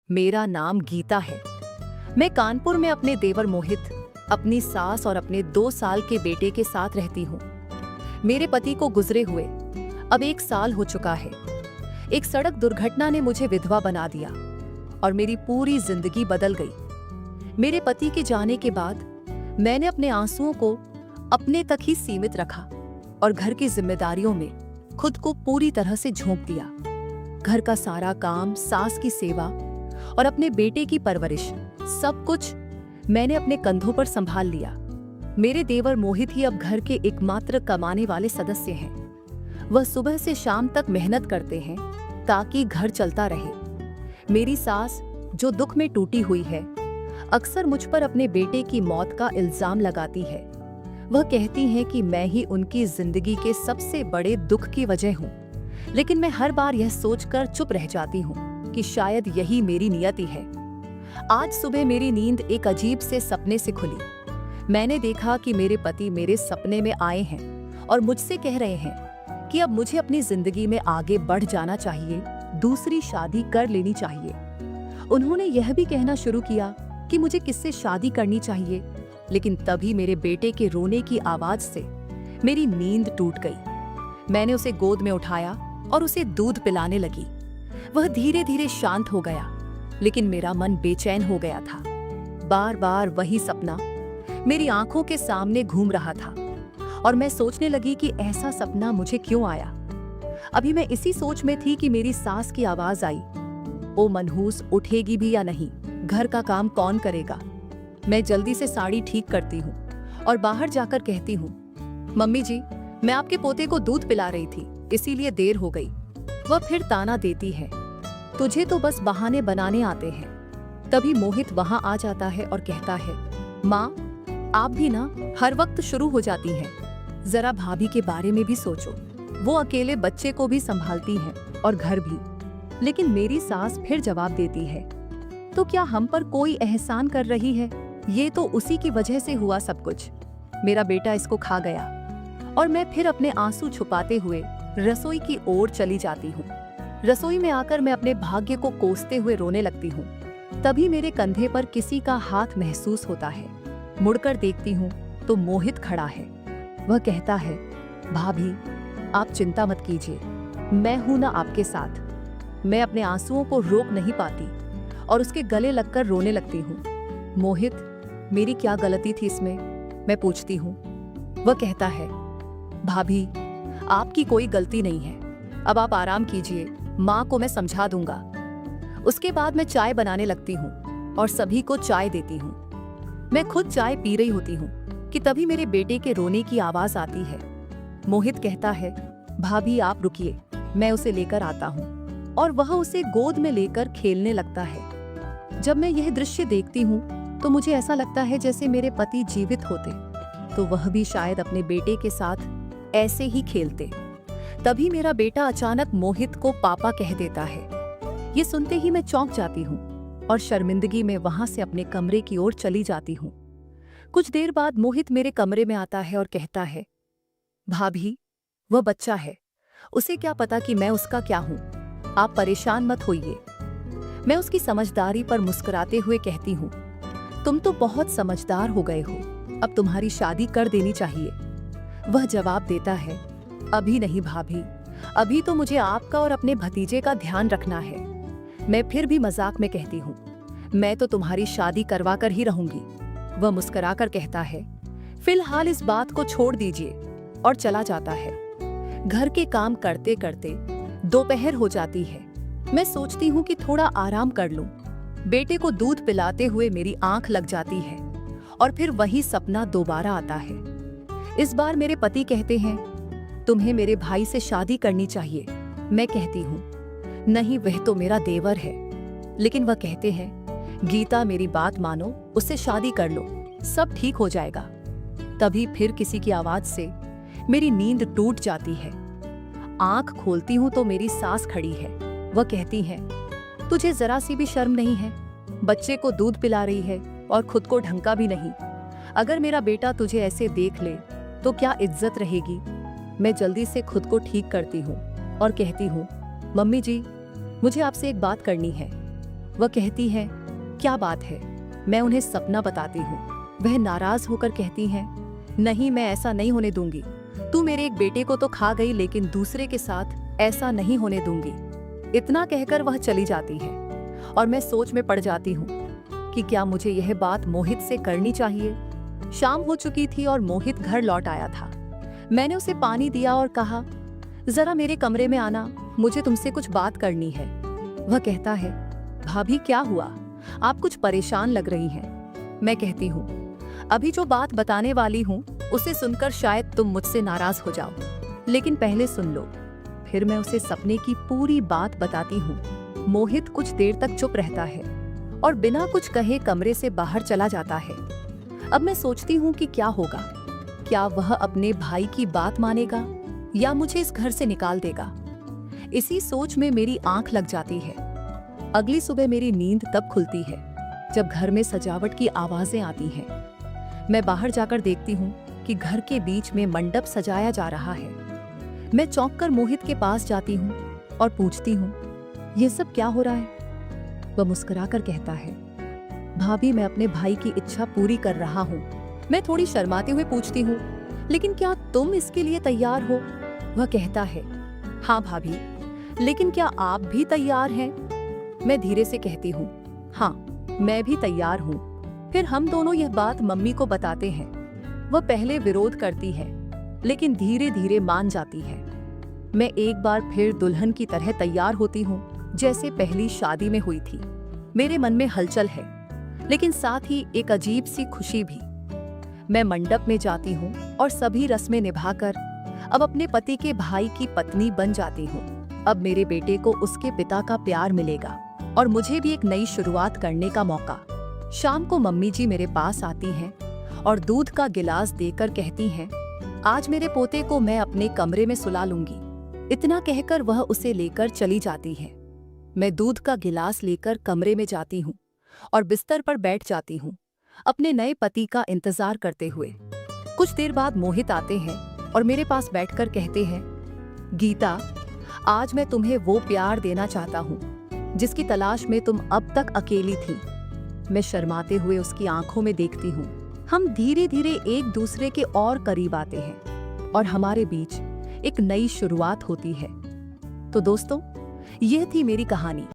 मेरा नाम गीता है। मैं कानपुर में अपने देवर मोहित, अपनी सास और अपने 2 साल के बेटे के साथ रहती हूँ। मेरे पति को गुजरे हुए अब 1 साल हो चुका है। एक सड़क दुर्घटना ने मुझे विधवा बना दिया और मेरी पूरी जिंदगी बदल गई। मेरे पति के जाने के बाद मैंने अपने आंसुओं को अपने तक ही सीमित रखा और घर की जिम्मेदारियों में खुद को पूरी तरह से झोंक दिया। घर का सारा काम, सास की सेवा और अपने बेटे की परवरिश, सब कुछ मैंने अपने कंधों पर संभाल लिया। मेरे देवर मोहित ही अब घर के एकमात्र कमाने वाले सदस्य हैं। वह सुबह से शाम तक मेहनत करते हैं ताकि घर चलता रहे। मेरी सास, जो दुख में टूटी हुई है, अक्सर मुझ पर अपने बेटे की मौत का इल्जाम लगाती है। वह कहती हैं कि मैं ही उनकी जिंदगी के सबसे बड़े दुख की वजह हूँ, लेकिन मैं हर बार यह सोचकर चुप रह जाती हूँ कि शायद यही मेरी नियति है। आज सुबह मेरी नींद एक अजीब से सपने से खुली। मैंने देखा कि मेरे पति मेरे सपने में आए हैं और मुझसे कह रहे हैं कि अब मुझे अपनी जिंदगी में आगे बढ़ जाना चाहिए, दूसरी शादी कर लेनी चाहिए। उन्होंने यह भी कहना शुरू किया कि मुझे किससे शादी करनी चाहिए, लेकिन तभी मेरे बेटे के रोने की आवाज से मेरी नींद टूट गई। मैंने उसे गोद में उठाया और उसे दूध पिलाने लगी। वह धीरे धीरे शांत हो गया, लेकिन मेरा मन बेचैन हो गया था। बार बार वही सपना मेरी आंखों के सामने घूम रहा था और मैं सोचने लगी कि ऐसा सपना मुझे क्यों आया। अभी मैं इसी सोच में थी कि मेरी सास की आवाज आई, ओ मनहूस, उठेगी भी या नहीं? घर का काम कौन करेगा? मैं जल्दी से साड़ी ठीक करती हूँ और बाहर जाकर कहती हूँ, मम्मी जी, मैं आपके पोते को दूध पिला रही थी, इसीलिए देर हो गई। वह फिर ताना देती है, तुझे तो बस बहाने बनाने आते हैं। तभी मोहित वहां आ जाता है और कहता है, माँ, आप भी ना हर वक्त शुरू हो जाती हैं। जरा भाभी के बारे में भी सोचो। वो अकेले बच्चे को भी संभालती हैं और घर भी। लेकिन मेरी सास फिर जवाब देती है, तो क्या हम पर कोई एहसान कर रही है? ये तो उसी की वजह से हुआ सब कुछ। मेरा बेटा इसको खा गया। और मैं फिर अपने आंसू छुपाते हुए रसोई की ओर चली जाती हूँ। रसोई में आकर मैं अपने भाग्य को कोसते हुए रोने लगती हूँ। तभी मेरे कंधे पर किसी का हाथ महसूस होता है। मुड़कर देखती हूँ तो मोहित खड़ा है। वह कहता है, भाभी, आप चिंता मत कीजिए, मैं हूं ना आपके साथ। मैं अपने आंसुओं को रोक नहीं पाती और उसके गले लगकर रोने लगती हूँ। मोहित, मेरी क्या गलती थी इसमें? मैं पूछती हूँ। वह कहता है, भाभी, आपकी कोई गलती नहीं है। अब आप आराम कीजिए, माँ को मैं समझा दूंगा। उसके बाद मैं चाय बनाने लगती हूँ और सभी को चाय देती हूँ। मैं खुद चाय पी रही होती हूँ कि तभी मेरे बेटे के रोने की आवाज आती है। मोहित कहता है, भाभी आप रुकिए, मैं उसे लेकर आता हूँ। और वह उसे गोद में लेकर खेलने लगता है। जब मैं यह दृश्य देखती हूँ तो मुझे ऐसा लगता है जैसे मेरे पति जीवित होते तो वह भी शायद अपने बेटे के साथ ऐसे ही खेलते। तभी मेरा बेटा अचानक मोहित को पापा कह देता है। ये सुनते ही मैं चौंक जाती हूँ और शर्मिंदगी में वहां से अपने कमरे की ओर चली जाती हूँ। कुछ देर बाद मोहित मेरे कमरे में आता है और कहता है, भाभी, वह बच्चा है, उसे क्या पता कि मैं उसका क्या हूँ। आप परेशान मत होइए। मैं उसकी समझदारी पर मुस्कुराते हुए कहती हूँ, तुम तो बहुत समझदार हो गए हो, अब तुम्हारी शादी कर देनी चाहिए। वह जवाब देता है, अभी नहीं भाभी, अभी तो मुझे आपका और अपने भतीजे का ध्यान रखना है। मैं फिर भी मजाक में कहती हूँ, मैं तो तुम्हारी शादी करवा कर ही रहूंगी। वह मुस्कुराकर कहता है, फिलहाल इस बात को छोड़ दीजिए, और चला जाता है। घर के काम करते करते दोपहर हो जाती है। मैं सोचती हूँ कि थोड़ा आराम कर लूं। बेटे को दूध पिलाते हुए मेरी आंख लग जाती है और फिर वही सपना दोबारा आता है। इस बार मेरे पति कहते हैं, तुम्हें मेरे भाई से शादी करनी चाहिए। मैं कहती हूँ, नहीं, वह तो मेरा देवर है। लेकिन वह कहते हैं, गीता, मेरी बात मानो, उससे शादी कर लो, सब ठीक हो जाएगा। तभी फिर किसी की आवाज से मेरी नींद टूट जाती है। आंख खोलती हूँ तो मेरी सास खड़ी है। वह कहती है, तुझे जरा सी भी शर्म नहीं है? बच्चे को दूध पिला रही है और खुद को ढंका भी नहीं। अगर मेरा बेटा तुझे ऐसे देख ले तो क्या इज्जत रहेगी? मैं जल्दी से खुद को ठीक करती हूँ और कहती हूँ, मम्मी जी, मुझे आपसे एक बात करनी है। वह कहती है, क्या बात है? मैं उन्हें सपना बताती हूँ। वह नाराज होकर कहती हैं, नहीं, मैं ऐसा नहीं होने दूंगी। तू मेरे एक बेटे को तो खा गई, लेकिन दूसरे के साथ ऐसा नहीं होने दूंगी। इतना कहकर वह चली जाती है और मैं सोच में पड़ जाती हूँ कि क्या मुझे यह बात मोहित से करनी चाहिए। शाम हो चुकी थी और मोहित घर लौट आया था। मैंने उसे पानी दिया और कहा, जरा मेरे कमरे में आना, मुझे तुमसे कुछ बात करनी है। वह कहता है, भाभी क्या हुआ? आप कुछ परेशान लग रही हैं। मैं कहती हूँ, अभी जो बात बताने वाली हूँ उसे सुनकर शायद तुम मुझसे नाराज हो जाओ, लेकिन पहले सुन लो। फिर मैं उसे सपने की पूरी बात बताती हूँ। मोहित कुछ देर तक चुप रहता है और बिना कुछ कहे कमरे से बाहर चला जाता है। अब मैं सोचती हूँ कि क्या होगा। क्या वह अपने भाई की बात मानेगा या मुझे इस घर से निकाल देगा? इसी सोच में मेरी आंख लग जाती है। अगली सुबह मेरी नींद तब खुलती है जब घर में सजावट की आवाजें आती हैं। मैं बाहर जाकर देखती हूँ कि घर के बीच में मंडप सजाया जा रहा है। मैं चौंक कर मोहित के पास जाती हूँ और पूछती हूँ, ये सब क्या हो रहा है? वह मुस्कुराकर कहता है, भाभी, मैं अपने भाई की इच्छा पूरी कर रहा हूँ। मैं थोड़ी शर्माते हुए पूछती हूँ, लेकिन क्या तुम इसके लिए तैयार हो? वह कहता है, हाँ भाभी, लेकिन क्या आप भी तैयार हैं? मैं धीरे से कहती हूँ, हाँ, मैं भी तैयार हूँ। फिर हम दोनों यह बात मम्मी को बताते हैं। वह पहले विरोध करती है, लेकिन धीरे धीरे मान जाती है। मैं एक बार फिर दुल्हन की तरह तैयार होती हूँ, जैसे पहली शादी में हुई थी। मेरे मन में हलचल है, लेकिन साथ ही एक अजीब सी खुशी भी। मैं मंडप में जाती हूँ और सभी रस्में निभाकर अब अपने पति के भाई की पत्नी बन जाती हूँ। अब मेरे बेटे को उसके पिता का प्यार मिलेगा और मुझे भी एक नई शुरुआत करने का मौका। शाम को मम्मी जी मेरे पास आती हैं और दूध का गिलास देकर कहती हैं, आज मेरे पोते को मैं अपने कमरे में सुला लूंगी। इतना कहकर वह उसे लेकर चली जाती है। मैं दूध का गिलास लेकर कमरे में जाती हूँ और बिस्तर पर बैठ जाती हूँ, अपने नए पति का इंतजार करते हुए। कुछ देर बाद मोहित आते हैं और मेरे पास बैठकर कहते हैं, गीता, आज मैं तुम्हें वो प्यार देना चाहता हूँ जिसकी तलाश में तुम अब तक अकेली थी। मैं शर्माते हुए उसकी आंखों में देखती हूँ। हम धीरे धीरे एक दूसरे के और करीब आते हैं और हमारे बीच एक नई शुरुआत होती है। तो दोस्तों, यह थी मेरी कहानी।